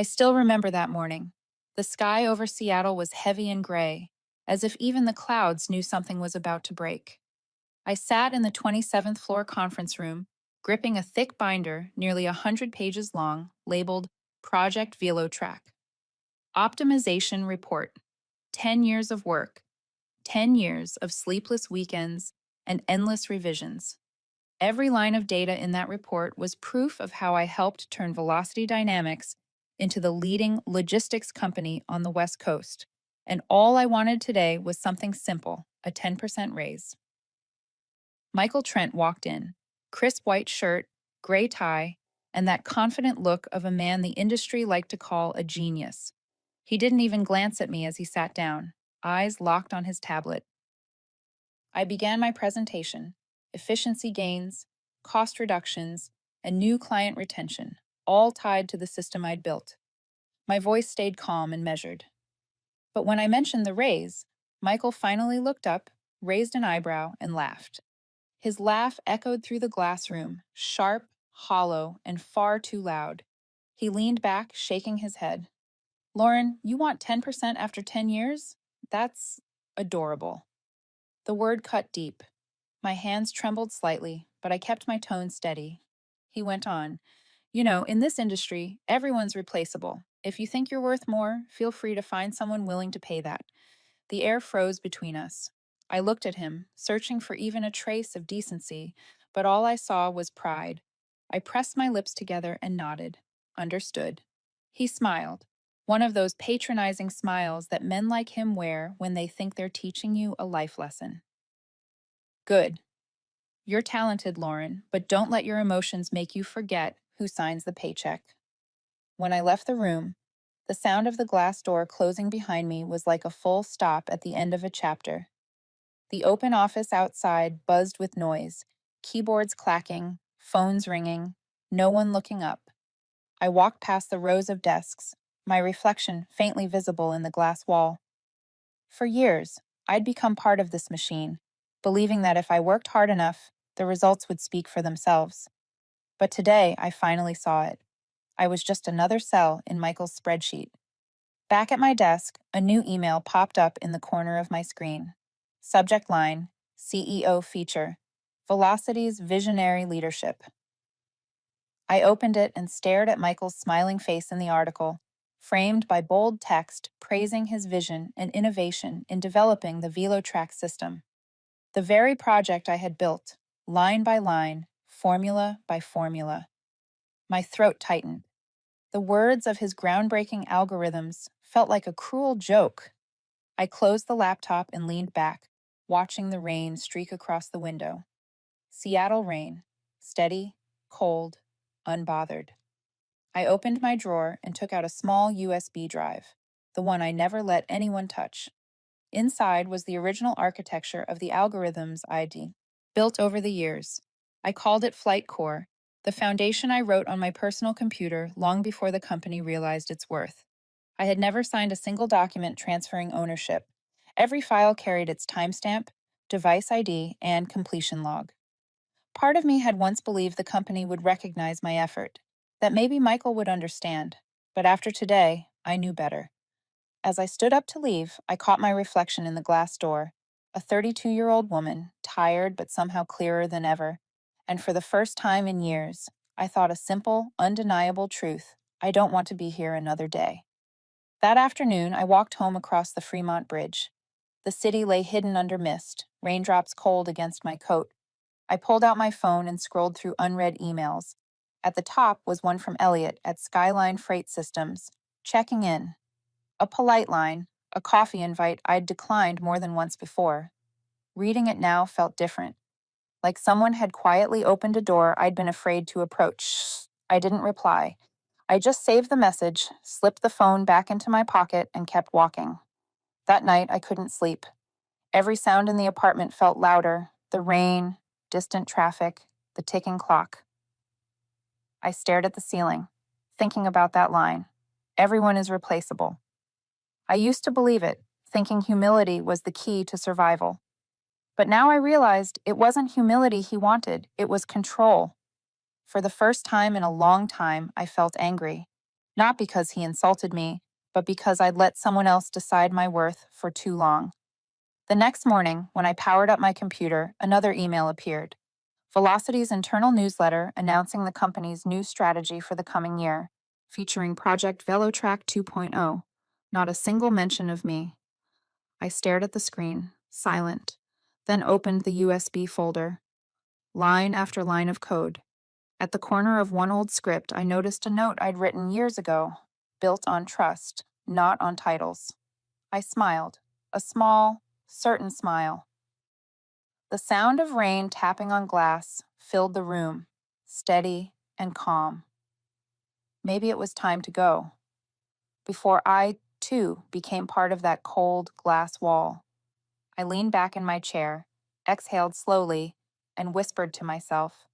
I still remember that morning. The sky over Seattle was heavy and gray, as if even the clouds knew something was about to break. I sat in the 27th floor conference room, gripping a thick binder nearly 100 pages long, labeled Project VeloTrack. Optimization Report. 10 years of work, 10 years of sleepless weekends, and endless revisions. Every line of data in that report was proof of how I helped turn Velocity Dynamics into the leading logistics company on the West Coast. And all I wanted today was something simple, a 10% raise. Michael Trent walked in, crisp white shirt, gray tie, and that confident look of a man the industry liked to call a genius. He didn't even glance at me as he sat down, eyes locked on his tablet. I began my presentation: efficiency gains, cost reductions, and new client retention, all tied to the system I'd built. My voice stayed calm and measured. But when I mentioned the raise, Michael finally looked up, raised an eyebrow, and laughed. His laugh echoed through the glass room, sharp, hollow, and far too loud. He leaned back, shaking his head. Lauren, you want 10% after 10 years? That's adorable. The word cut deep. My hands trembled slightly, but I kept my tone steady. He went on, in this industry, everyone's replaceable. If you think you're worth more, feel free to find someone willing to pay that. The air froze between us. I looked at him, searching for even a trace of decency, but all I saw was pride. I pressed my lips together and nodded. Understood. He smiled, one of those patronizing smiles that men like him wear when they think they're teaching you a life lesson. Good. You're talented, Lauren, but don't let your emotions make you forget who signs the paycheck. When I left the room, the sound of the glass door closing behind me was like a full stop at the end of a chapter. The open office outside buzzed with noise, keyboards clacking, phones ringing, no one looking up. I walked past the rows of desks, my reflection faintly visible in the glass wall. For years, I'd become part of this machine, believing that if I worked hard enough, the results would speak for themselves. But today, I finally saw it. I was just another cell in Michael's spreadsheet. Back at my desk, a new email popped up in the corner of my screen. Subject line: CEO feature, Velocity's visionary leadership. I opened it and stared at Michael's smiling face in the article, framed by bold text praising his vision and innovation in developing the VeloTrack system. The very project I had built, line by line, formula by formula. My throat tightened. The words of his groundbreaking algorithms felt like a cruel joke. I closed the laptop and leaned back, watching the rain streak across the window. Seattle rain, steady, cold, unbothered. I opened my drawer and took out a small USB drive, the one I never let anyone touch. Inside was the original architecture of the algorithms I'd built over the years. I called it Flight Core, the foundation I wrote on my personal computer long before the company realized its worth. I had never signed a single document transferring ownership. Every file carried its timestamp, device ID, and completion log. Part of me had once believed the company would recognize my effort, that maybe Michael would understand, but after today, I knew better. As I stood up to leave, I caught my reflection in the glass door, a 32-year-old woman, tired but somehow clearer than ever, and for the first time in years, I thought a simple, undeniable truth: I don't want to be here another day. That afternoon, I walked home across the Fremont Bridge. The city lay hidden under mist, raindrops cold against my coat. I pulled out my phone and scrolled through unread emails. At the top was one from Elliot at Skyline Freight Systems, checking in. A polite line, a coffee invite I'd declined more than once before. Reading it now felt different, like someone had quietly opened a door I'd been afraid to approach. I didn't reply. I just saved the message, slipped the phone back into my pocket, and kept walking. That night, I couldn't sleep. Every sound in the apartment felt louder: the rain, distant traffic, the ticking clock. I stared at the ceiling, thinking about that line. Everyone is replaceable. I used to believe it, thinking humility was the key to survival. But now I realized it wasn't humility he wanted, it was control. For the first time in a long time, I felt angry. Not because he insulted me, but because I'd let someone else decide my worth for too long. The next morning, when I powered up my computer, another email appeared. Velocity's internal newsletter announcing the company's new strategy for the coming year, featuring Project VeloTrack 2.0. Not a single mention of me. I stared at the screen, silent, then opened the USB folder. Line after line of code. At the corner of one old script, I noticed a note I'd written years ago, built on trust, not on titles. I smiled, a small, certain smile. The sound of rain tapping on glass filled the room, steady and calm. Maybe it was time to go, before I, too, became part of that cold glass wall. I leaned back in my chair, exhaled slowly, and whispered to myself,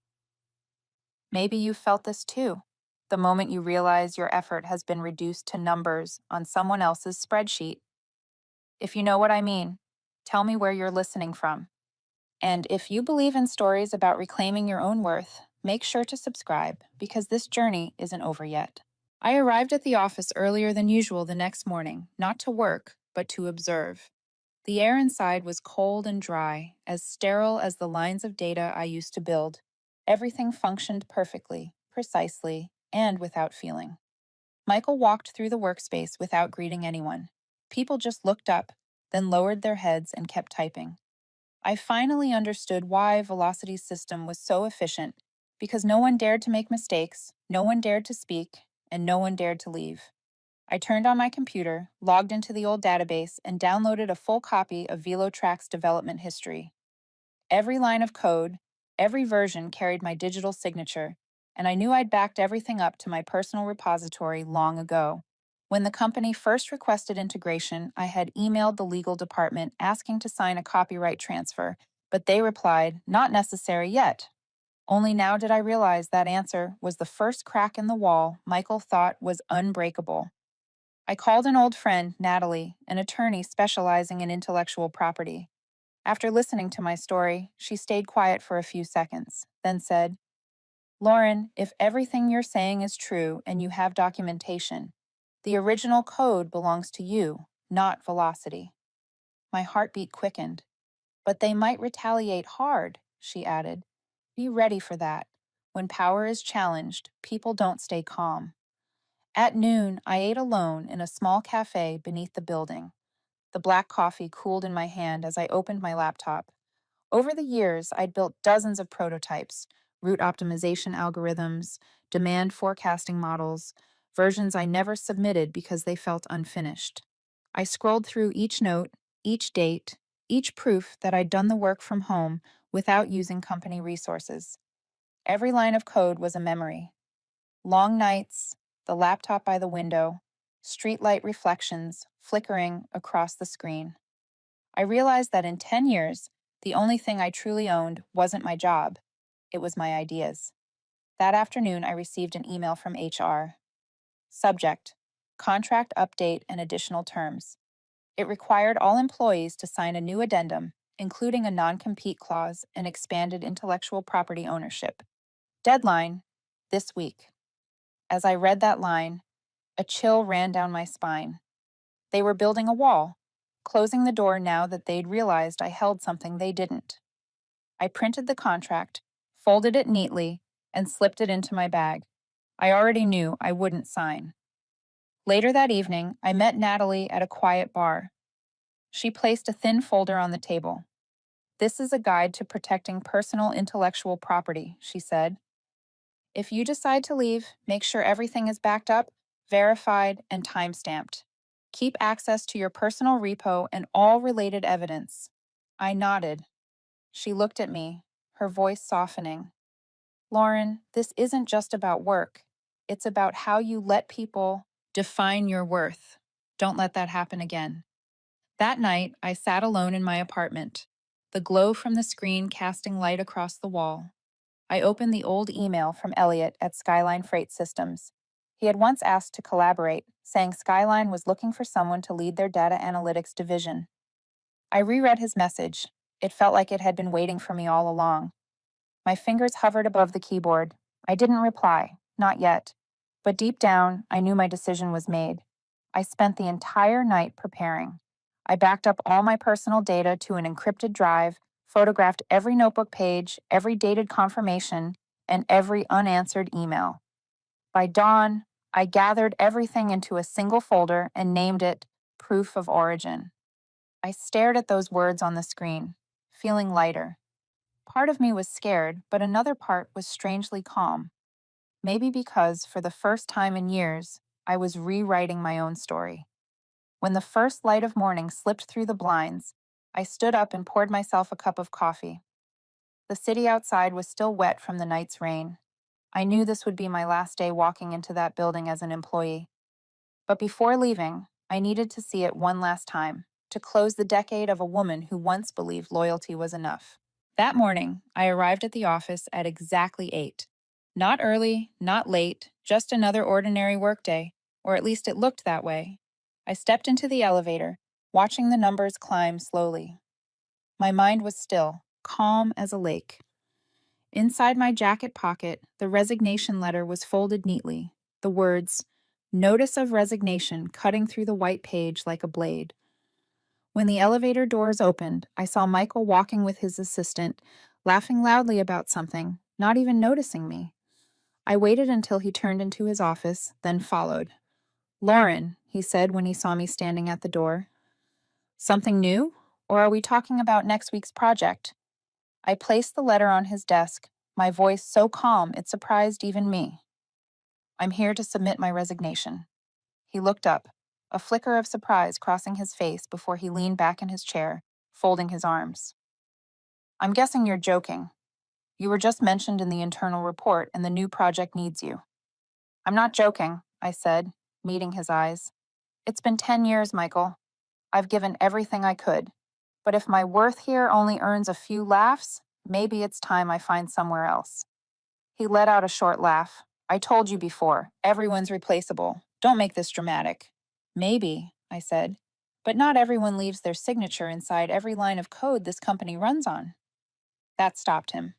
maybe you felt this too, the moment you realize your effort has been reduced to numbers on someone else's spreadsheet. If you know what I mean, tell me where you're listening from. And if you believe in stories about reclaiming your own worth, make sure to subscribe because this journey isn't over yet. I arrived at the office earlier than usual the next morning, not to work, but to observe. The air inside was cold and dry, as sterile as the lines of data I used to build. Everything functioned perfectly, precisely, and without feeling. Michael walked through the workspace without greeting anyone. People just looked up, then lowered their heads and kept typing. I finally understood why Velocity's system was so efficient, because no one dared to make mistakes, no one dared to speak, and no one dared to leave. I turned on my computer, logged into the old database, and downloaded a full copy of VeloTrack's development history. Every line of code, every version carried my digital signature, and I knew I'd backed everything up to my personal repository long ago. When the company first requested integration, I had emailed the legal department asking to sign a copyright transfer, but they replied, not necessary yet. Only now did I realize that answer was the first crack in the wall Michael thought was unbreakable. I called an old friend, Natalie, an attorney specializing in intellectual property. After listening to my story, she stayed quiet for a few seconds, then said, Lauren, if everything you're saying is true and you have documentation, the original code belongs to you, not Velocity. My heartbeat quickened. But they might retaliate hard, she added. Be ready for that. When power is challenged, people don't stay calm. At noon, I ate alone in a small cafe beneath the building. The black coffee cooled in my hand as I opened my laptop. Over the years, I'd built dozens of prototypes, route optimization algorithms, demand forecasting models, versions I never submitted because they felt unfinished. I scrolled through each note, each date, each proof that I'd done the work from home without using company resources. Every line of code was a memory. Long nights, the laptop by the window, streetlight reflections flickering across the screen. I realized that in 10 years, the only thing I truly owned wasn't my job, it was my ideas. That afternoon, I received an email from HR. Subject: Contract update and additional terms. It required all employees to sign a new addendum, including a non-compete clause and expanded intellectual property ownership. Deadline: this week. As I read that line, a chill ran down my spine. They were building a wall, closing the door now that they'd realized I held something they didn't. I printed the contract, folded it neatly, and slipped it into my bag. I already knew I wouldn't sign. Later that evening, I met Natalie at a quiet bar. She placed a thin folder on the table. This is a guide to protecting personal intellectual property, she said. If you decide to leave, make sure everything is backed up, verified, and time-stamped. Keep access to your personal repo and all related evidence. I nodded. She looked at me, her voice softening. Lauren, this isn't just about work. It's about how you let people define your worth. Don't let that happen again. That night, I sat alone in my apartment, the glow from the screen casting light across the wall. I opened the old email from Elliot at Skyline Freight Systems. He had once asked to collaborate, saying Skyline was looking for someone to lead their data analytics division. I reread his message. It felt like it had been waiting for me all along. My fingers hovered above the keyboard. I didn't reply, not yet. But deep down, I knew my decision was made. I spent the entire night preparing. I backed up all my personal data to an encrypted drive, photographed every notebook page, every dated confirmation, and every unanswered email. By dawn, I gathered everything into a single folder and named it Proof of Origin. I stared at those words on the screen, feeling lighter. Part of me was scared, but another part was strangely calm. Maybe because, for the first time in years, I was rewriting my own story. When the first light of morning slipped through the blinds, I stood up and poured myself a cup of coffee. The city outside was still wet from the night's rain. I knew this would be my last day walking into that building as an employee. But before leaving, I needed to see it one last time, to close the decade of a woman who once believed loyalty was enough. That morning, I arrived at the office at exactly 8. Not early, not late, just another ordinary workday, or at least it looked that way. I stepped into the elevator, watching the numbers climb slowly. My mind was still, calm as a lake. Inside my jacket pocket, the resignation letter was folded neatly, the words, "Notice of resignation," cutting through the white page like a blade. When the elevator doors opened, I saw Michael walking with his assistant, laughing loudly about something, not even noticing me. I waited until he turned into his office, then followed. "Lauren," he said when he saw me standing at the door. "Something new? Or are we talking about next week's project?" I placed the letter on his desk, my voice so calm it surprised even me. "I'm here to submit my resignation." He looked up, a flicker of surprise crossing his face before he leaned back in his chair, folding his arms. "I'm guessing you're joking. You were just mentioned in the internal report and the new project needs you." "I'm not joking," I said, meeting his eyes. "It's been 10 years, Michael. I've given everything I could. But if my worth here only earns a few laughs, maybe it's time I find somewhere else." He let out a short laugh. "I told you before, everyone's replaceable. Don't make this dramatic." "Maybe," I said, "but not everyone leaves their signature inside every line of code this company runs on." That stopped him.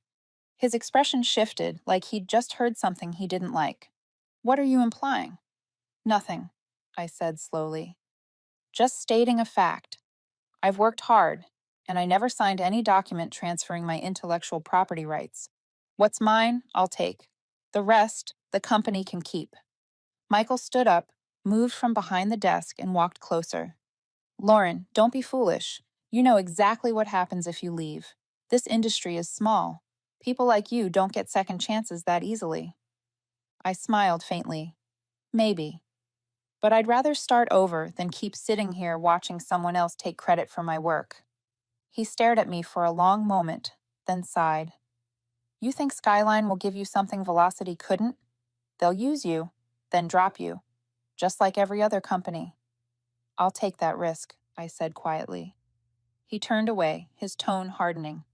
His expression shifted, like he'd just heard something he didn't like. "What are you implying?" "Nothing," I said slowly. "Just stating a fact. I've worked hard, and I never signed any document transferring my intellectual property rights. What's mine, I'll take. The rest, the company can keep." Michael stood up, moved from behind the desk, and walked closer. "Lauren, don't be foolish. You know exactly what happens if you leave. This industry is small. People like you don't get second chances that easily." I smiled faintly. "Maybe. But I'd rather start over than keep sitting here watching someone else take credit for my work." He stared at me for a long moment, then sighed. "You think Skyline will give you something Velocity couldn't? They'll use you, then drop you, just like every other company." "I'll take that risk," I said quietly. He turned away, his tone hardening.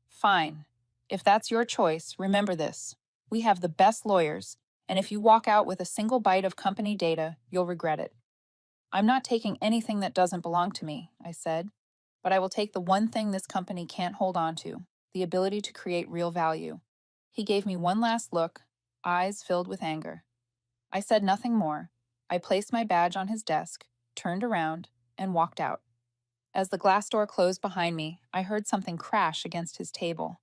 "Fine. If that's your choice, remember this. We have the best lawyers, and if you walk out with a single byte of company data, you'll regret it." "I'm not taking anything that doesn't belong to me," I said, "but I will take the one thing this company can't hold on to, the ability to create real value." He gave me one last look, eyes filled with anger. I said nothing more. I placed my badge on his desk, turned around, and walked out. As the glass door closed behind me, I heard something crash against his table.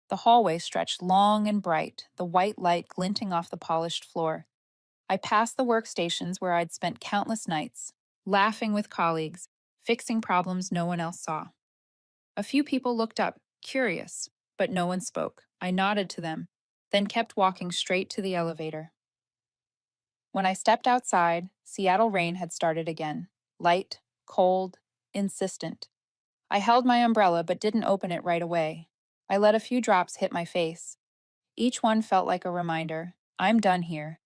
The hallway stretched long and bright, the white light glinting off the polished floor. I passed the workstations where I'd spent countless nights, laughing with colleagues, fixing problems no one else saw. A few people looked up, curious, but no one spoke. I nodded to them, then kept walking straight to the elevator. When I stepped outside, Seattle rain had started again. Light, cold, insistent. I held my umbrella but didn't open it right away. I let a few drops hit my face. Each one felt like a reminder. I'm done here.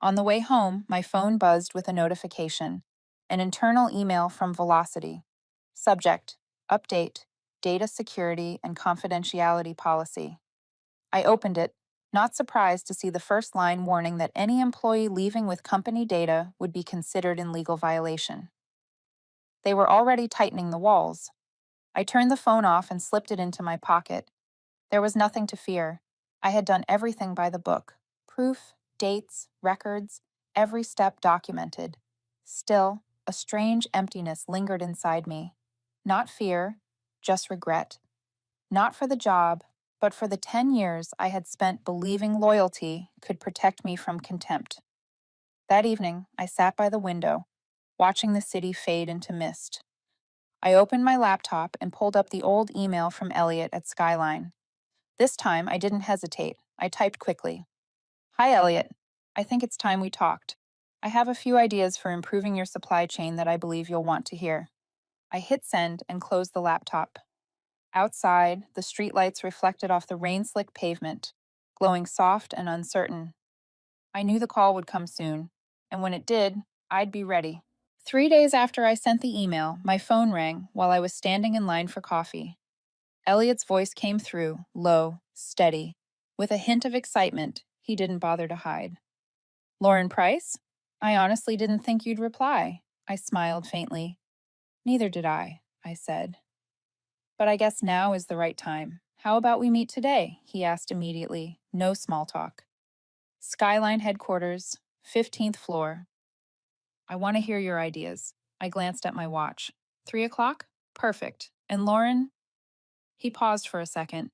On the way home, my phone buzzed with a notification. An internal email from Velocity. Subject: Update, Data Security and Confidentiality Policy. I opened it, not surprised to see the first line warning that any employee leaving with company data would be considered in legal violation. They were already tightening the walls. I turned the phone off and slipped it into my pocket. There was nothing to fear. I had done everything by the book. Proof Dates, records, every step documented. Still, a strange emptiness lingered inside me. Not fear, just regret. Not for the job, but for the 10 years I had spent believing loyalty could protect me from contempt. That evening, I sat by the window, watching the city fade into mist. I opened my laptop and pulled up the old email from Elliot at Skyline. This time, I didn't hesitate. I typed quickly. Hi, Elliot. I think it's time we talked. I have a few ideas for improving your supply chain that I believe you'll want to hear. I hit send and closed the laptop. Outside, the streetlights reflected off the rain-slick pavement, glowing soft and uncertain. I knew the call would come soon, and when it did, I'd be ready. 3 days after I sent the email, my phone rang while I was standing in line for coffee. Elliot's voice came through, low, steady, with a hint of excitement he didn't bother to hide. Lauren Price? I honestly didn't think you'd reply. I smiled faintly. Neither did I said. But I guess now is the right time. How about we meet today? He asked immediately. No small talk. Skyline headquarters, 15th floor. I want to hear your ideas. I glanced at my watch. 3 o'clock? Perfect. And Lauren? He paused for a second.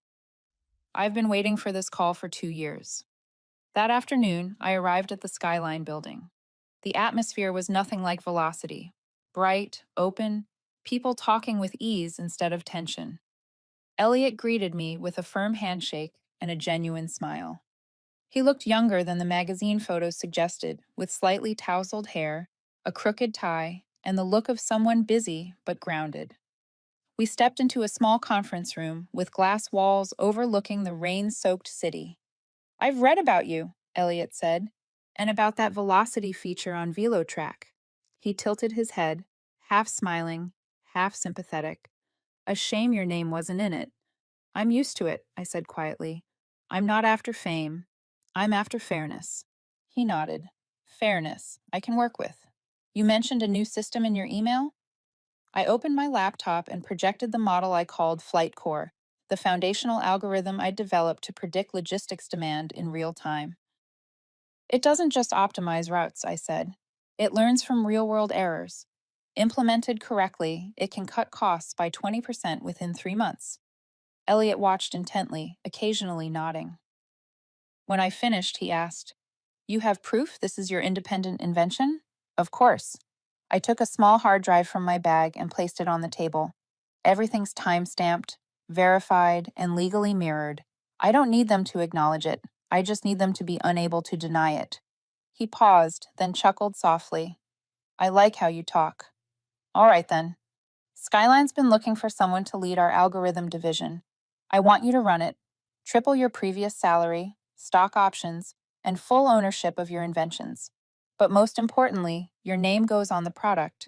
I've been waiting for this call for 2 years. That afternoon, I arrived at the Skyline building. The atmosphere was nothing like Velocity. Bright, open, people talking with ease instead of tension. Elliot greeted me with a firm handshake and a genuine smile. He looked younger than the magazine photos suggested, with slightly tousled hair, a crooked tie, and the look of someone busy but grounded. We stepped into a small conference room with glass walls overlooking the rain-soaked city. I've read about you, Elliot said, and about that velocity feature on VeloTrack. He tilted his head, half smiling, half sympathetic. A shame your name wasn't in it. I'm used to it, I said quietly. I'm not after fame. I'm after fairness. He nodded. Fairness, I can work with. You mentioned a new system in your email? I opened my laptop and projected the model I called Flight Core, the foundational algorithm I'd developed to predict logistics demand in real time. It doesn't just optimize routes, I said. It learns from real-world errors. Implemented correctly, it can cut costs by 20% within 3 months. Elliot watched intently, occasionally nodding. When I finished, he asked, You have proof this is your independent invention? Of course. I took a small hard drive from my bag and placed it on the table. Everything's time-stamped, verified, and legally mirrored. I don't need them to acknowledge it. I just need them to be unable to deny it. He paused, then chuckled softly. I like how you talk. All right, then. Skyline's been looking for someone to lead our algorithm division. I want you to run it. Triple your previous salary, stock options, and full ownership of your inventions. But most importantly, your name goes on the product.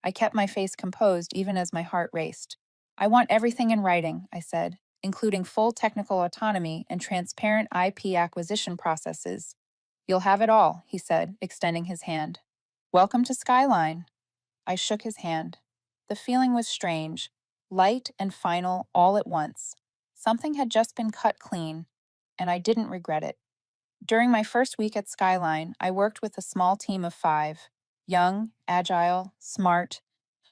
I kept my face composed even as my heart raced. I want everything in writing, I said, including full technical autonomy and transparent IP acquisition processes. You'll have it all, he said, extending his hand. Welcome to Skyline. I shook his hand. The feeling was strange, light and final all at once. Something had just been cut clean, and I didn't regret it. During my first week at Skyline, I worked with a small team of 5. Young, agile, smart,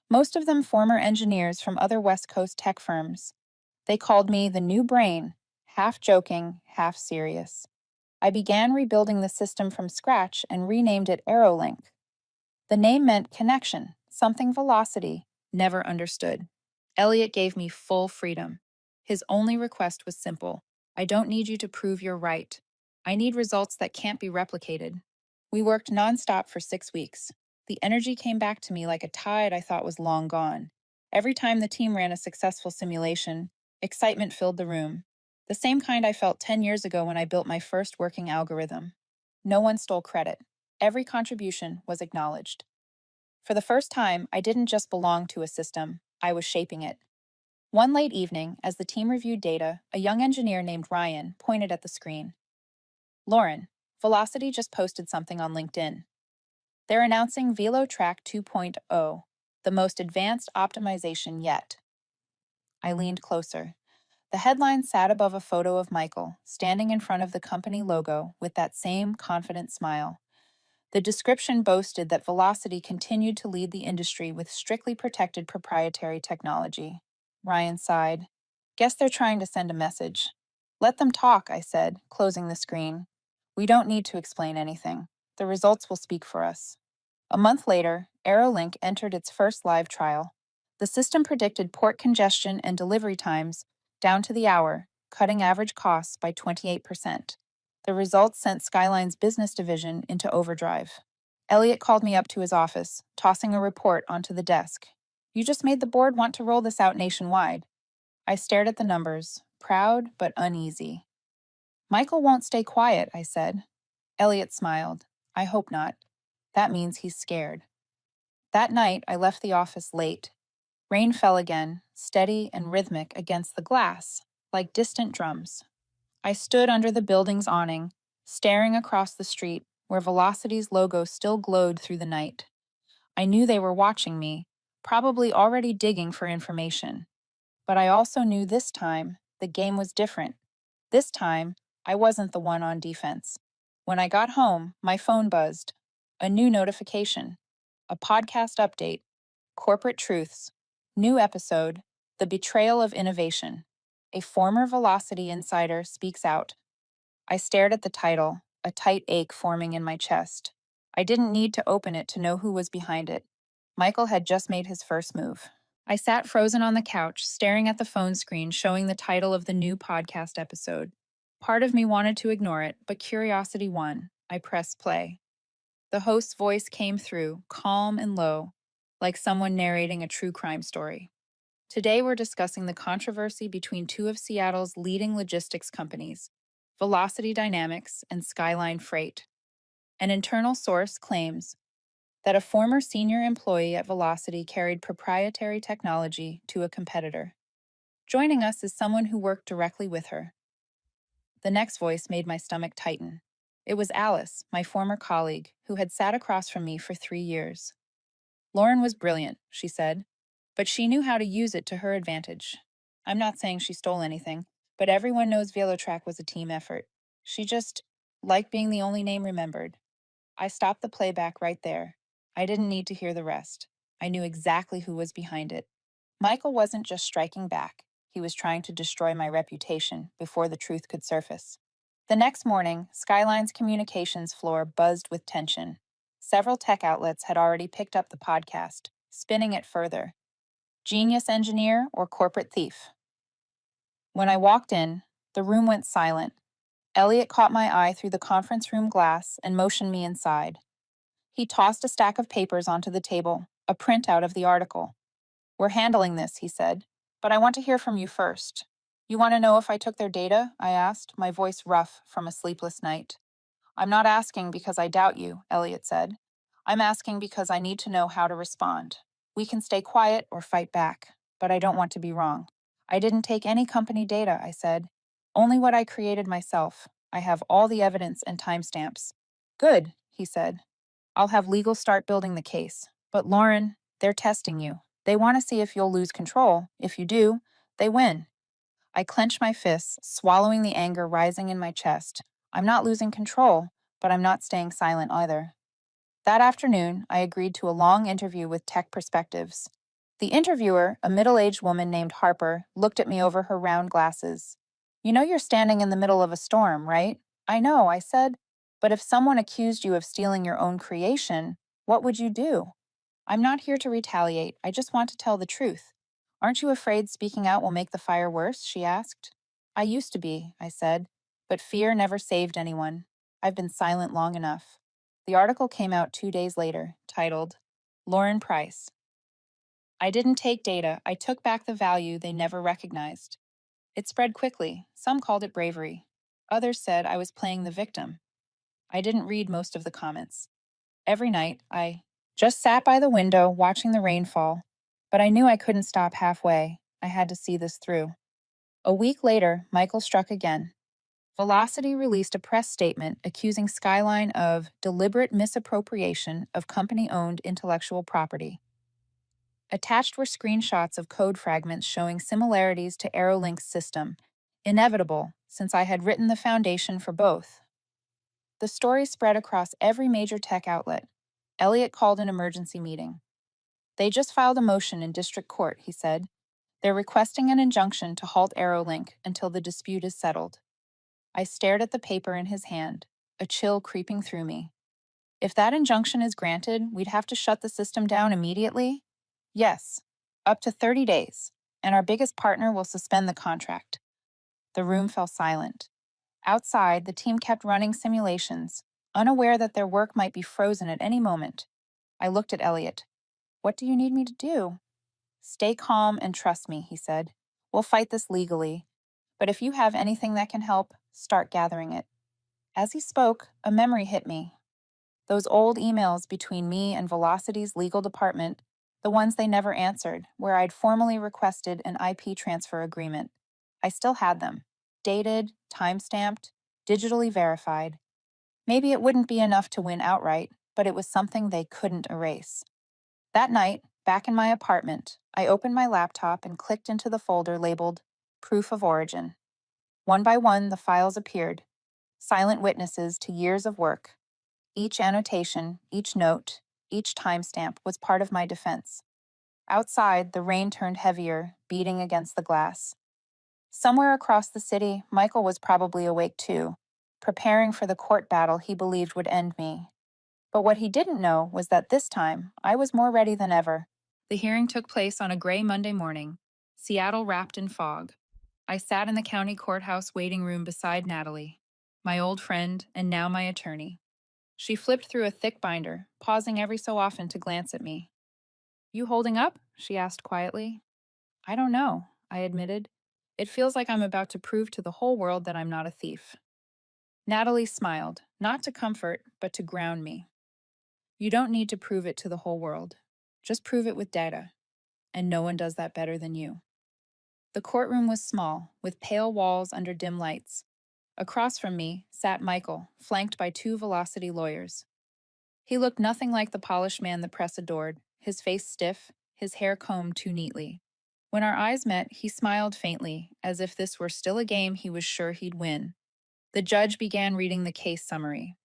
most of them former engineers from other West Coast tech firms. They called me the new brain, half joking, half serious. I began rebuilding the system from scratch and renamed it AeroLink. The name meant connection, something Velocity never understood. Elliot gave me full freedom. His only request was simple. I don't need you to prove you're right. I need results that can't be replicated. We worked nonstop for 6 weeks. The energy came back to me like a tide I thought was long gone. Every time the team ran a successful simulation, excitement filled the room. The same kind I felt 10 years ago when I built my first working algorithm. No one stole credit. Every contribution was acknowledged. For the first time, I didn't just belong to a system, I was shaping it. One late evening, as the team reviewed data, a young engineer named Ryan pointed at the screen. Lauren, Velocity just posted something on LinkedIn. They're announcing VeloTrack 2.0, the most advanced optimization yet. I leaned closer. The headline sat above a photo of Michael, standing in front of the company logo with that same confident smile. The description boasted that Velocity continued to lead the industry with strictly protected proprietary technology. Ryan sighed. Guess they're trying to send a message. Let them talk, I said, closing the screen. We don't need to explain anything. The results will speak for us. A month later, AeroLink entered its first live trial. The system predicted port congestion and delivery times down to the hour, cutting average costs by 28%. The results sent Skyline's business division into overdrive. Elliot called me up to his office, tossing a report onto the desk. You just made the board want to roll this out nationwide. I stared at the numbers, proud but uneasy. Michael won't stay quiet, I said. Elliot smiled. I hope not. That means he's scared. That night, I left the office late. Rain fell again, steady and rhythmic against the glass, like distant drums. I stood under the building's awning, staring across the street where Velocity's logo still glowed through the night. I knew they were watching me, probably already digging for information. But I also knew this time the game was different. This time, I wasn't the one on defense. When I got home, my phone buzzed. A new notification. A podcast update. Corporate Truths. New episode. The Betrayal of Innovation. A former Velocity insider speaks out. I stared at the title, a tight ache forming in my chest. I didn't need to open it to know who was behind it. Michael had just made his first move. I sat frozen on the couch, staring at the phone screen showing the title of the new podcast episode. Part of me wanted to ignore it, but curiosity won. I pressed play. The host's voice came through, calm and low, like someone narrating a true crime story. Today we're discussing the controversy between two of Seattle's leading logistics companies, Velocity Dynamics and Skyline Freight. An internal source claims that a former senior employee at Velocity carried proprietary technology to a competitor. Joining us is someone who worked directly with her. The next voice made my stomach tighten. It was Alice, my former colleague, who had sat across from me for 3 years. Lauren was brilliant, she said, but she knew how to use it to her advantage. I'm not saying she stole anything, but everyone knows Velotrack was a team effort. She just liked being the only name remembered. I stopped the playback right there. I didn't need to hear the rest. I knew exactly who was behind it. Michael wasn't just striking back. He was trying to destroy my reputation before the truth could surface. The next morning, Skyline's communications floor buzzed with tension. Several tech outlets had already picked up the podcast, spinning it further. Genius engineer or corporate thief? When I walked in, the room went silent. Elliot caught my eye through the conference room glass and motioned me inside. He tossed a stack of papers onto the table, a printout of the article. We're handling this, he said, but I want to hear from you first. You want to know if I took their data? I asked, my voice rough from a sleepless night. I'm not asking because I doubt you, Elliot said. I'm asking because I need to know how to respond. We can stay quiet or fight back, but I don't want to be wrong. I didn't take any company data, I said. Only what I created myself. I have all the evidence and timestamps. Good, he said. I'll have legal start building the case. But Lauren, they're testing you. They want to see if you'll lose control. If you do, they win. I clenched my fists, swallowing the anger rising in my chest. I'm not losing control, but I'm not staying silent either. That afternoon, I agreed to a long interview with Tech Perspectives. The interviewer, a middle-aged woman named Harper, looked at me over her round glasses. You know you're standing in the middle of a storm, right? I know, I said. But if someone accused you of stealing your own creation, what would you do? I'm not here to retaliate. I just want to tell the truth. Aren't you afraid speaking out will make the fire worse? She asked. I used to be, I said, but fear never saved anyone. I've been silent long enough. The article came out 2 days later, titled, Lauren Price. I didn't take data, I took back the value they never recognized. It spread quickly. Some called it bravery. Others said I was playing the victim. I didn't read most of the comments. Every night, I just sat by the window watching the rain fall, but I knew I couldn't stop halfway. I had to see this through. A week later, Michael struck again. Velocity released a press statement accusing Skyline of deliberate misappropriation of company-owned intellectual property. Attached were screenshots of code fragments showing similarities to Aerolink's system, inevitable since I had written the foundation for both. The story spread across every major tech outlet. Elliot called an emergency meeting. They just filed a motion in district court, he said. They're requesting an injunction to halt Aerolink until the dispute is settled. I stared at the paper in his hand, a chill creeping through me. If that injunction is granted, we'd have to shut the system down immediately? Yes, up to 30 days, and our biggest partner will suspend the contract. The room fell silent. Outside, the team kept running simulations, unaware that their work might be frozen at any moment. I looked at Elliot. What do you need me to do? Stay calm and trust me, he said. We'll fight this legally. But if you have anything that can help, start gathering it. As he spoke, a memory hit me. Those old emails between me and Velocity's legal department, the ones they never answered, where I'd formally requested an IP transfer agreement. I still had them, dated, time-stamped, digitally verified. Maybe it wouldn't be enough to win outright, but it was something they couldn't erase. That night, back in my apartment, I opened my laptop and clicked into the folder labeled Proof of Origin. One by one, the files appeared, silent witnesses to years of work. Each annotation, each note, each timestamp was part of my defense. Outside, the rain turned heavier, beating against the glass. Somewhere across the city, Michael was probably awake too, preparing for the court battle he believed would end me. But what he didn't know was that this time, I was more ready than ever. The hearing took place on a gray Monday morning, Seattle wrapped in fog. I sat in the county courthouse waiting room beside Natalie, my old friend and now my attorney. She flipped through a thick binder, pausing every so often to glance at me. You holding up? She asked quietly. I don't know, I admitted. It feels like I'm about to prove to the whole world that I'm not a thief. Natalie smiled, not to comfort, but to ground me. You don't need to prove it to the whole world. Just prove it with data. And no one does that better than you. The courtroom was small, with pale walls under dim lights. Across from me sat Michael, flanked by two Velocity lawyers. He looked nothing like the polished man the press adored, his face stiff, his hair combed too neatly. When our eyes met, he smiled faintly, as if this were still a game he was sure he'd win. The judge began reading the case summary.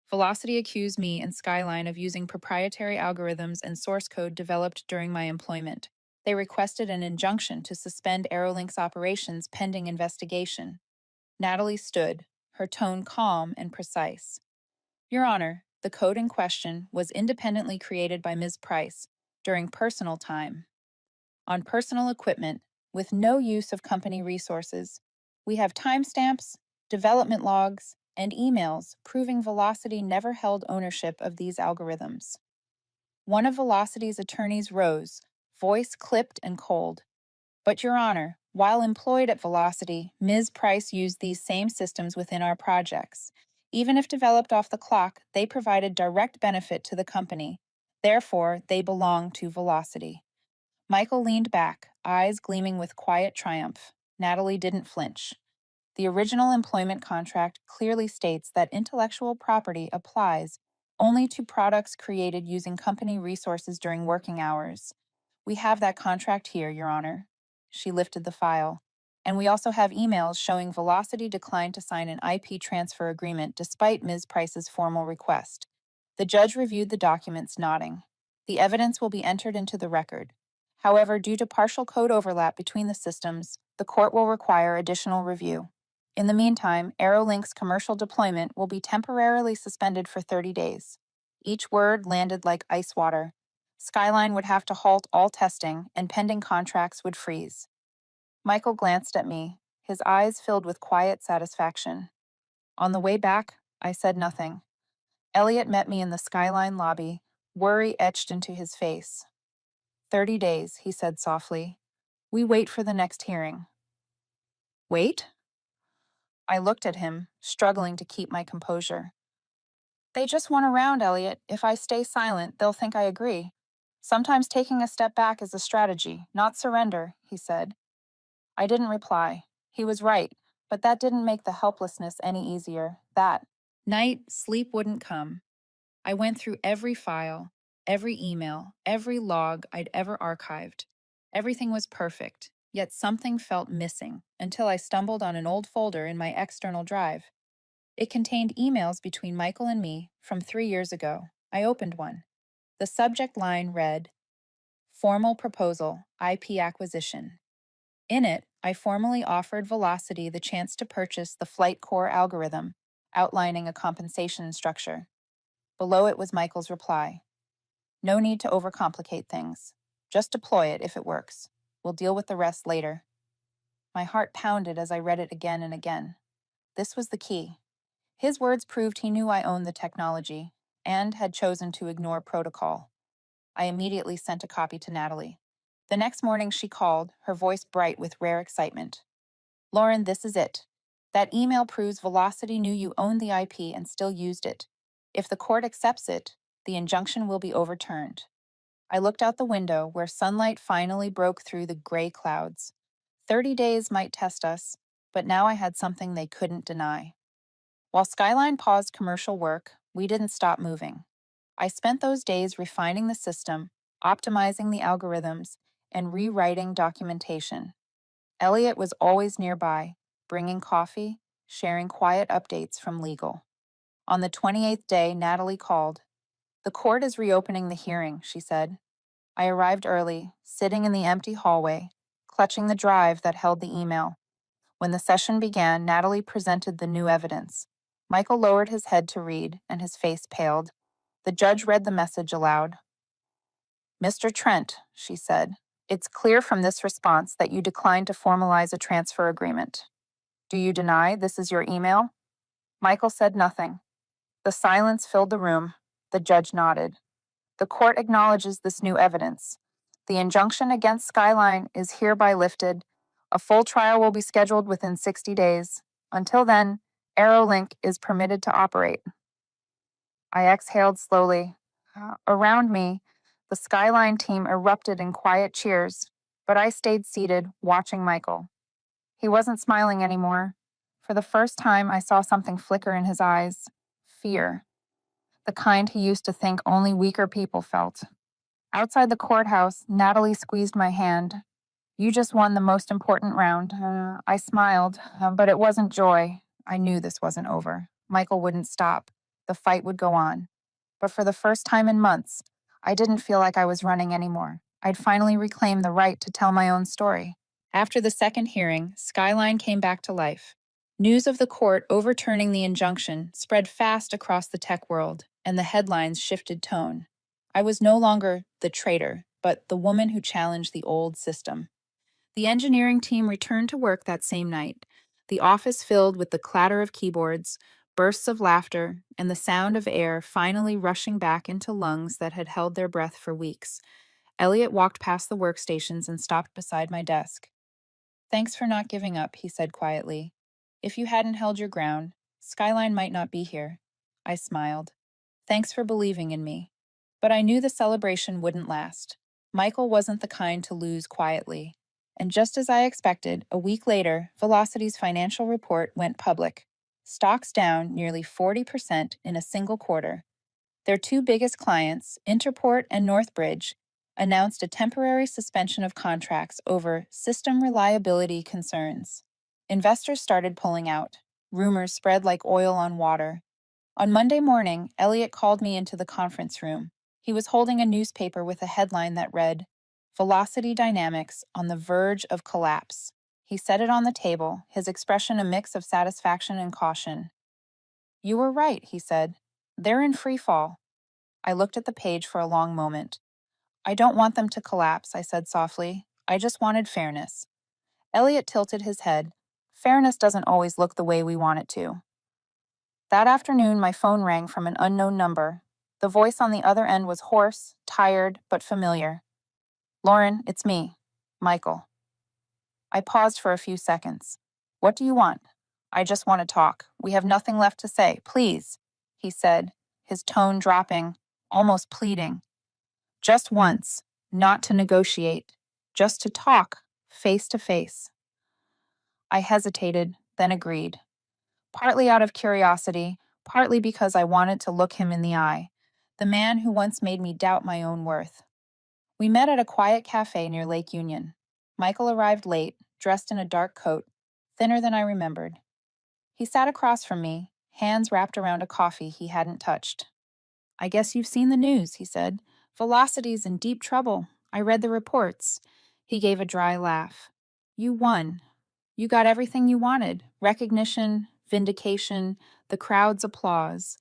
Velocity accused me and Skyline of using proprietary algorithms and source code developed during my employment. They requested an injunction to suspend Aerolink's operations pending investigation. Natalie stood, her tone calm and precise. Your Honor, the code in question was independently created by Ms. Price during personal time, on personal equipment, with no use of company resources. We have timestamps, development logs, and emails proving Velocity never held ownership of these algorithms. One of Velocity's attorneys rose, voice clipped and cold. But, Your Honor, while employed at Velocity, Ms. Price used these same systems within our projects. Even if developed off the clock, they provided direct benefit to the company. Therefore, they belong to Velocity. Michael leaned back, eyes gleaming with quiet triumph. Natalie didn't flinch. The original employment contract clearly states that intellectual property applies only to products created using company resources during working hours. We have that contract here, Your Honor. She lifted the file. And we also have emails showing Velocity declined to sign an IP transfer agreement despite Ms. Price's formal request. The judge reviewed the documents, nodding. The evidence will be entered into the record. However, due to partial code overlap between the systems, the court will require additional review. In the meantime, Aerolink's commercial deployment will be temporarily suspended for 30 days. Each word landed like ice water. Skyline would have to halt all testing, and pending contracts would freeze. Michael glanced at me, his eyes filled with quiet satisfaction. On the way back, I said nothing. Elliot met me in the Skyline lobby, worry etched into his face. 30 days, he said softly. We wait for the next hearing. Wait? I looked at him, struggling to keep my composure. They just want around, Elliot. If I stay silent, they'll think I agree. Sometimes taking a step back is a strategy, not surrender, he said. I didn't reply. He was right, but that didn't make the helplessness any easier. That night, sleep wouldn't come. I went through every file, every email, every log I'd ever archived. Everything was perfect, yet something felt missing until I stumbled on an old folder in my external drive. It contained emails between Michael and me from 3 years ago. I opened one. The subject line read, Formal Proposal, IP Acquisition. In it, I formally offered Velocity the chance to purchase the Flight Core algorithm, outlining a compensation structure. Below it was Michael's reply. No need to overcomplicate things. Just deploy it if it works. We'll deal with the rest later. My heart pounded as I read it again and again. This was the key. His words proved he knew I owned the technology and had chosen to ignore protocol. I immediately sent a copy to Natalie. The next morning she called, her voice bright with rare excitement. Lauren, this is it. That email proves Velocity knew you owned the IP and still used it. If the court accepts it, the injunction will be overturned. I looked out the window where sunlight finally broke through the gray clouds. 30 days might test us, but now I had something they couldn't deny. While Skyline paused commercial work, we didn't stop moving. I spent those days refining the system, optimizing the algorithms, and rewriting documentation. Elliot was always nearby, bringing coffee, sharing quiet updates from legal. On the 28th day, Natalie called. The court is reopening the hearing, she said. I arrived early, sitting in the empty hallway, clutching the drive that held the email. When the session began, Natalie presented the new evidence. Michael lowered his head to read, and his face paled. The judge read the message aloud. Mr. Trent, she said, it's clear from this response that you declined to formalize a transfer agreement. Do you deny this is your email? Michael said nothing. The silence filled the room. The judge nodded. The court acknowledges this new evidence. The injunction against Skyline is hereby lifted. A full trial will be scheduled within 60 days. Until then, AeroLink is permitted to operate. I exhaled slowly. Around me, the Skyline team erupted in quiet cheers, but I stayed seated, watching Michael. He wasn't smiling anymore. For the first time, I saw something flicker in his eyes. Fear. The kind he used to think only weaker people felt. Outside the courthouse, Natalie squeezed my hand. You just won the most important round. I smiled, but it wasn't joy. I knew this wasn't over. Michael wouldn't stop. The fight would go on. But for the first time in months, I didn't feel like I was running anymore. I'd finally reclaimed the right to tell my own story. After the second hearing, Skyline came back to life. News of the court overturning the injunction spread fast across the tech world, and the headlines shifted tone. I was no longer the traitor, but the woman who challenged the old system. The engineering team returned to work that same night, the office filled with the clatter of keyboards, bursts of laughter, and the sound of air finally rushing back into lungs that had held their breath for weeks. Elliot walked past the workstations and stopped beside my desk. Thanks for not giving up, he said quietly. If you hadn't held your ground, Skyline might not be here. I smiled. Thanks for believing in me. But I knew the celebration wouldn't last. Michael wasn't the kind to lose quietly. And just as I expected, a week later, Velocity's financial report went public. Stocks down nearly 40% in a single quarter. Their two biggest clients, Interport and Northbridge, announced a temporary suspension of contracts over system reliability concerns. Investors started pulling out. Rumors spread like oil on water. On Monday morning, Elliot called me into the conference room. He was holding a newspaper with a headline that read, Velocity Dynamics on the verge of collapse. He set it on the table, his expression a mix of satisfaction and caution. You were right, he said. They're in free fall. I looked at the page for a long moment. I don't want them to collapse, I said softly. I just wanted fairness. Elliot tilted his head. Fairness doesn't always look the way we want it to. That afternoon, my phone rang from an unknown number. The voice on the other end was hoarse, tired, but familiar. Lauren, it's me, Michael. I paused for a few seconds. What do you want? I just want to talk. We have nothing left to say. Please, he said, his tone dropping, almost pleading. Just once, not to negotiate, just to talk, face to face. I hesitated, then agreed. Partly out of curiosity, partly because I wanted to look him in the eye. the man who once made me doubt my own worth. We met at a quiet cafe near Lake Union. Michael arrived late, dressed in a dark coat, thinner than I remembered. He sat across from me, hands wrapped around a coffee he hadn't touched. "I guess you've seen the news," he said. "Velocity's in deep trouble. I read the reports." He gave a dry laugh. "You won. You got everything you wanted: recognition, vindication, the crowd's applause."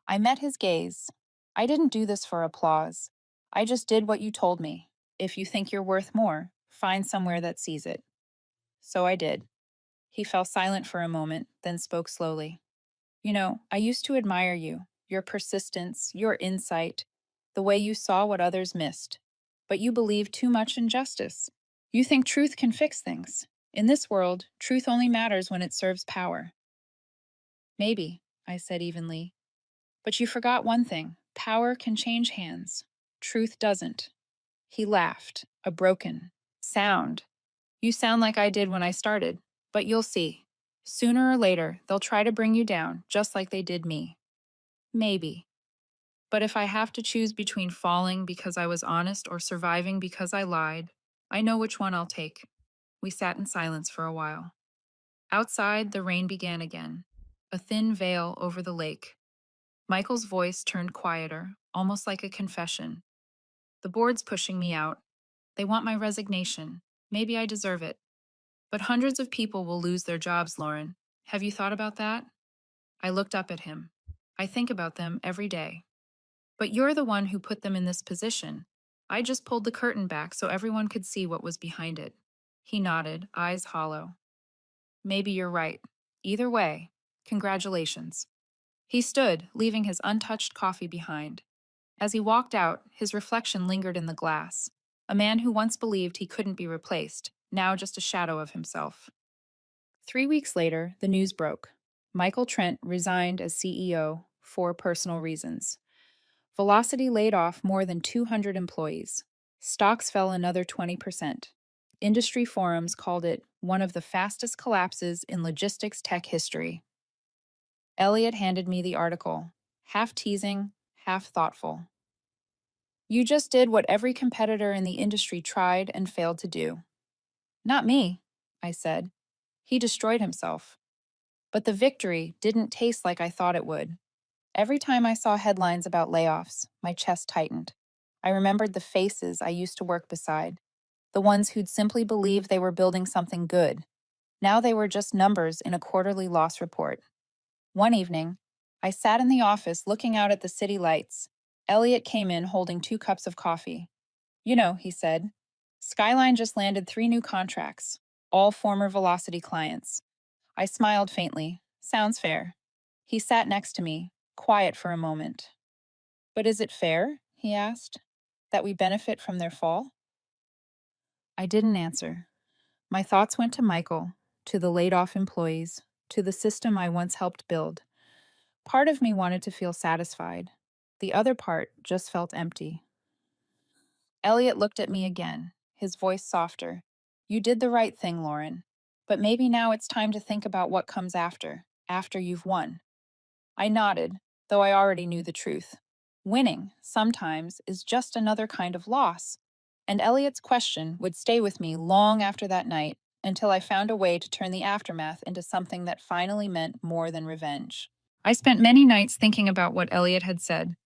I met his gaze. "I didn't do this for applause. I just did what you told me. If you think you're worth more, find somewhere that sees it." So I did. He fell silent for a moment, then spoke slowly. I used to admire you, your persistence, your insight, the way you saw what others missed. But you believe too much in justice. You think truth can fix things. In this world, truth only matters when it serves power." "Maybe," I said evenly. "But you forgot one thing. Power can change hands. Truth doesn't." He laughed, a broken sound. "You sound like I did when I started, but you'll see. Sooner or later, they'll try to bring you down, just like they did me." "Maybe. But if I have to choose between falling because I was honest or surviving because I lied, I know which one I'll take." We sat in silence for a while. Outside, the rain began again, a thin veil over the lake. Michael's voice turned quieter, almost like a confession. "The board's pushing me out. They want my resignation. Maybe I deserve it. But hundreds of people will lose their jobs, Lauren. Have you thought about that?" I looked up at him. "I think about them every day. But you're the one who put them in this position. I just pulled the curtain back so everyone could see what was behind it." He nodded, eyes hollow. "Maybe you're right. Either way, congratulations." He stood, leaving his untouched coffee behind. As he walked out, his reflection lingered in the glass. A man who once believed he couldn't be replaced, now just a shadow of himself. 3 weeks later, the news broke. Michael Trent resigned as CEO for personal reasons. Velocity laid off more than 200 employees. Stocks fell another 20%. Industry forums called it one of the fastest collapses in logistics tech history. Elliot handed me the article, half teasing, half thoughtful. "You just did what every competitor in the industry tried and failed to do." "Not me," I said. "He destroyed himself." But the victory didn't taste like I thought it would. Every time I saw headlines about layoffs, my chest tightened. I remembered the faces I used to work beside, the ones who'd simply believed they were building something good. Now they were just numbers in a quarterly loss report. One evening, I sat in the office looking out at the city lights. Elliot came in holding 2 cups of coffee. He said, "Skyline just landed 3 new contracts, all former Velocity clients." I smiled faintly. "Sounds fair." He sat next to me, quiet for a moment. "But is it fair," he asked, "that we benefit from their fall?" I didn't answer. My thoughts went to Michael, to the laid-off employees, to the system I once helped build. Part of me wanted to feel satisfied. The other part just felt empty. Elliot looked at me again, his voice softer. "You did the right thing, Lauren. But maybe now it's time to think about what comes after you've won." I nodded, though I already knew the truth. Winning, sometimes, is just another kind of loss. And Elliot's question would stay with me long after that night, until I found a way to turn the aftermath into something that finally meant more than revenge. I spent many nights thinking about what Elliot had said.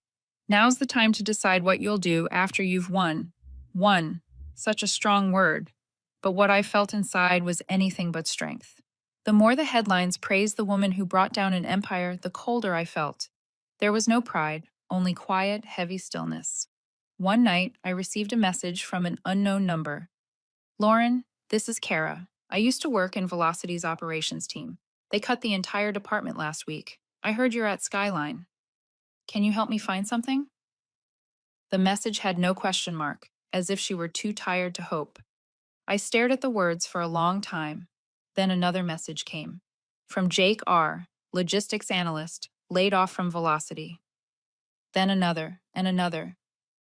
"Now's the time to decide what you'll do after you've won." Won. Such a strong word. But what I felt inside was anything but strength. The more the headlines praised the woman who brought down an empire, the colder I felt. There was no pride, only quiet, heavy stillness. One night, I received a message from an unknown number. "Lauren, this is Kara. I used to work in Velocity's operations team. They cut the entire department last week. I heard you're at Skyline. Can you help me find something?" The message had no question mark, as if she were too tired to hope. I stared at the words for a long time. Then another message came. From Jake R., logistics analyst, laid off from Velocity. Then another, and another.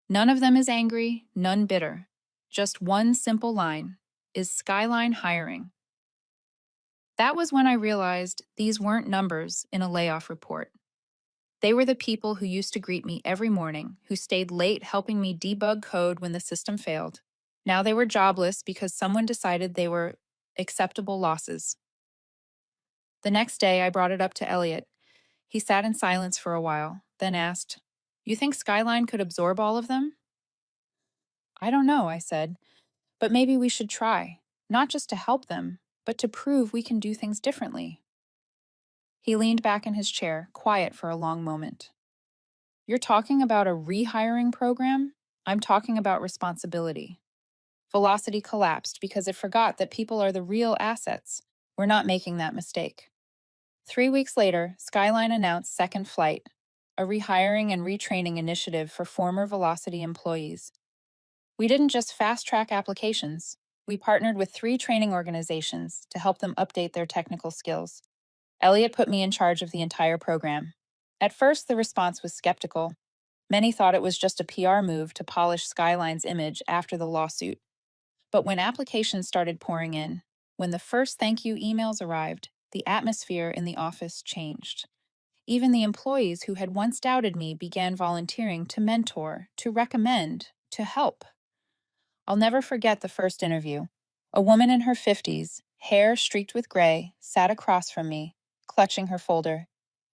None of them is angry, none bitter. Just one simple line. Is Skyline hiring? That was when I realized these weren't numbers in a layoff report. They were the people who used to greet me every morning, who stayed late helping me debug code when the system failed. Now they were jobless because someone decided they were acceptable losses. The next day, I brought it up to Elliot. He sat in silence for a while, then asked, "You think Skyline could absorb all of them?" "I don't know," I said, "but maybe we should try, not just to help them, but to prove we can do things differently." He leaned back in his chair, quiet for a long moment. "You're talking about a rehiring program? I'm talking about responsibility." Velocity collapsed because it forgot that people are the real assets. We're not making that mistake. 3 weeks later, Skyline announced Second Flight, a rehiring and retraining initiative for former Velocity employees. We didn't just fast track applications, we partnered with 3 training organizations to help them update their technical skills. Elliot put me in charge of the entire program. At first, the response was skeptical. Many thought it was just a PR move to polish Skyline's image after the lawsuit. But when applications started pouring in, when the first thank you emails arrived, the atmosphere in the office changed. Even the employees who had once doubted me began volunteering to mentor, to recommend, to help. I'll never forget the first interview. A woman in her 50s, hair streaked with gray, sat across from me, clutching her folder.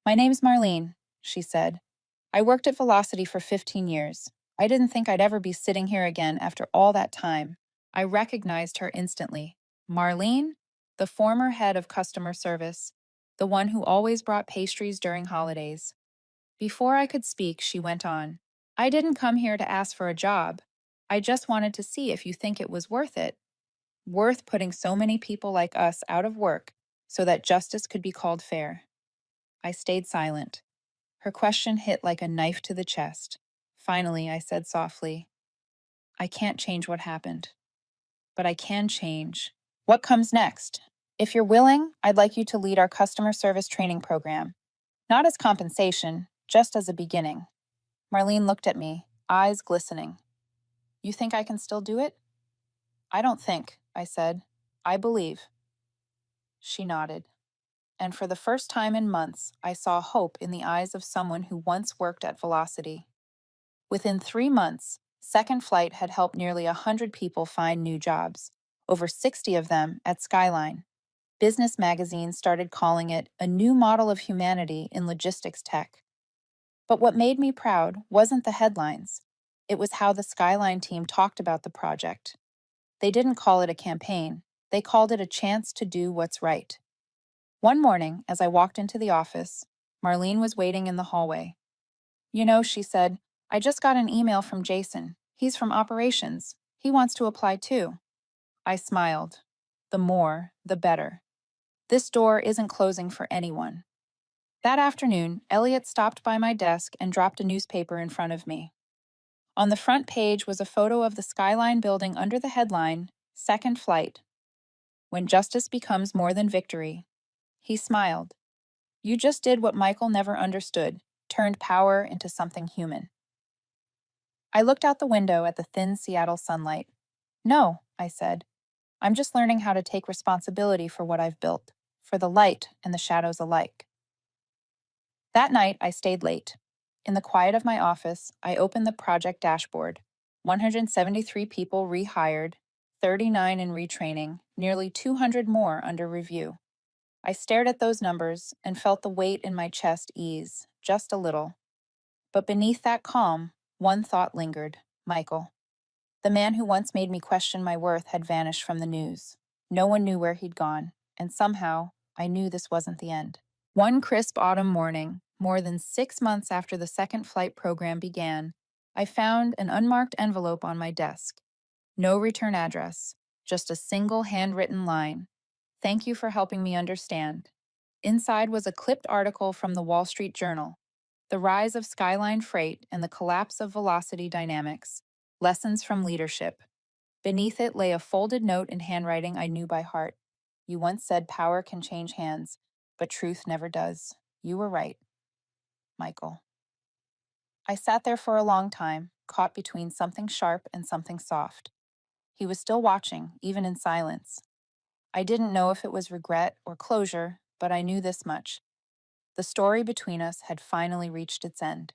"My name's Marlene," she said. "I worked at Velocity for 15 years. I didn't think I'd ever be sitting here again after all that time." I recognized her instantly. Marlene, the former head of customer service, the one who always brought pastries during holidays. Before I could speak, she went on. "I didn't come here to ask for a job. I just wanted to see if you think it was worth it. Worth putting so many people like us out of work so that justice could be called fair." I stayed silent. Her question hit like a knife to the chest. Finally, I said softly, "I can't change what happened, but I can change what comes next. If you're willing, I'd like you to lead our customer service training program. Not as compensation, just as a beginning." Marlene looked at me, eyes glistening. "You think I can still do it?" "I don't think," I said. "I believe." She nodded. And for the first time in months, I saw hope in the eyes of someone who once worked at Velocity. Within 3 months, Second Flight had helped nearly 100 people find new jobs, over 60 of them at Skyline. Business magazines started calling it a new model of humanity in logistics tech. But what made me proud wasn't the headlines. It was how the Skyline team talked about the project. They didn't call it a campaign, they called it a chance to do what's right. One morning, as I walked into the office, Marlene was waiting in the hallway. "You know," she said, "I just got an email from Jason. He's from operations. He wants to apply too." I smiled. The more, the better. This door isn't closing for anyone. That afternoon, Elliot stopped by my desk and dropped a newspaper in front of me. On the front page was a photo of the Skyline building under the headline, "Second Flight. When Justice Becomes More Than Victory." He smiled. "You just did what Michael never understood, turned power into something human." I looked out the window at the thin Seattle sunlight. "No," I said. "I'm just learning how to take responsibility for what I've built, for the light and the shadows alike." That night, I stayed late. In the quiet of my office, I opened the project dashboard. 173 people rehired, 39 in retraining, nearly 200 more under review. I stared at those numbers and felt the weight in my chest ease, just a little. But beneath that calm, one thought lingered: Michael. The man who once made me question my worth had vanished from the news. No one knew where he'd gone, and somehow, I knew this wasn't the end. One crisp autumn morning, more than 6 months after the Second Flight program began, I found an unmarked envelope on my desk. No return address, just a single handwritten line. "Thank you for helping me understand." Inside was a clipped article from the Wall Street Journal: "The Rise of Skyline Freight and the Collapse of Velocity Dynamics. Lessons from Leadership." Beneath it lay a folded note in handwriting I knew by heart. "You once said power can change hands, but truth never does. You were right, Michael." I sat there for a long time, caught between something sharp and something soft. He was still watching, even in silence. I didn't know if it was regret or closure, but I knew this much. The story between us had finally reached its end.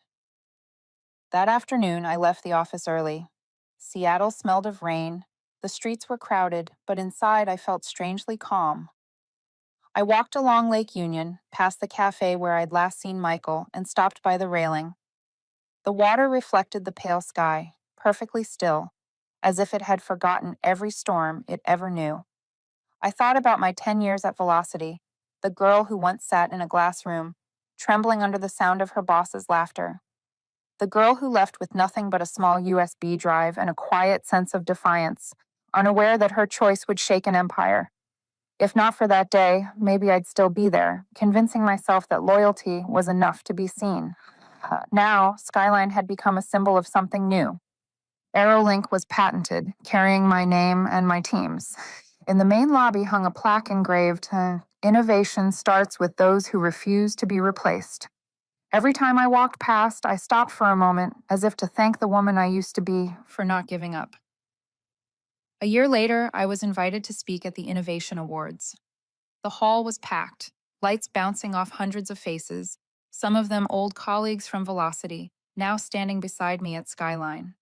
That afternoon, I left the office early. Seattle smelled of rain. The streets were crowded, but inside I felt strangely calm. I walked along Lake Union, past the cafe where I'd last seen Michael, and stopped by the railing. The water reflected the pale sky, perfectly still, as if it had forgotten every storm it ever knew. I thought about my 10 years at Velocity, the girl who once sat in a glass room, trembling under the sound of her boss's laughter. The girl who left with nothing but a small USB drive and a quiet sense of defiance, unaware that her choice would shake an empire. If not for that day, maybe I'd still be there, convincing myself that loyalty was enough to be seen. Now, Skyline had become a symbol of something new. AeroLink was patented, carrying my name and my team's. In the main lobby hung a plaque engraved, "Innovation starts with those who refuse to be replaced." Every time I walked past, I stopped for a moment, as if to thank the woman I used to be for not giving up. A year later, I was invited to speak at the Innovation Awards. The hall was packed, lights bouncing off hundreds of faces, some of them old colleagues from Velocity, now standing beside me at Skyline.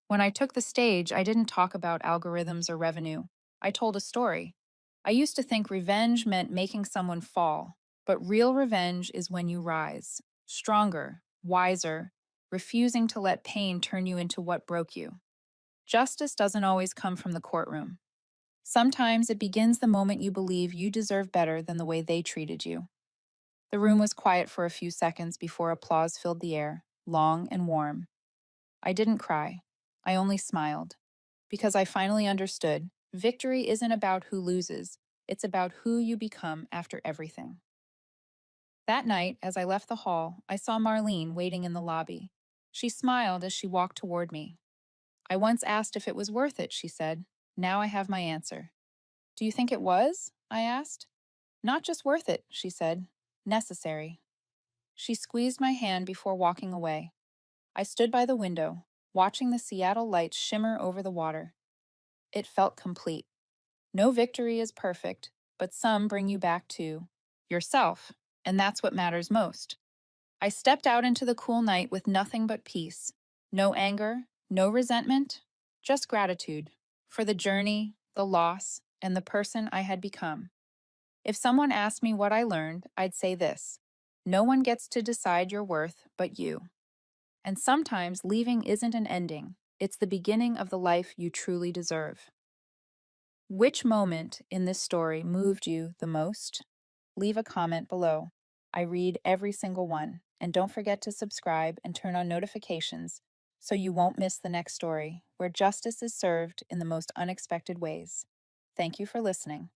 When I took the stage, I didn't talk about algorithms or revenue. I told a story. I used to think revenge meant making someone fall, but real revenge is when you rise, stronger, wiser, refusing to let pain turn you into what broke you. Justice doesn't always come from the courtroom. Sometimes it begins the moment you believe you deserve better than the way they treated you. The room was quiet for a few seconds before applause filled the air, long and warm. I didn't cry. I only smiled. Because I finally understood, victory isn't about who loses, it's about who you become after everything. That night, as I left the hall, I saw Marlene waiting in the lobby. She smiled as she walked toward me. "I once asked if it was worth it," she said. "Now I have my answer." "Do you think it was?" I asked. "Not just worth it," she said. "Necessary." She squeezed my hand before walking away. I stood by the window, watching the Seattle lights shimmer over the water. It felt complete. No victory is perfect, but some bring you back to yourself, and that's what matters most. I stepped out into the cool night with nothing but peace. No anger, no resentment, just gratitude for the journey, the loss, and the person I had become. If someone asked me what I learned, I'd say this: no one gets to decide your worth but you. And sometimes leaving isn't an ending, it's the beginning of the life you truly deserve. Which moment in this story moved you the most? Leave a comment below. I read every single one. And don't forget to subscribe and turn on notifications so you won't miss the next story where justice is served in the most unexpected ways. Thank you for listening.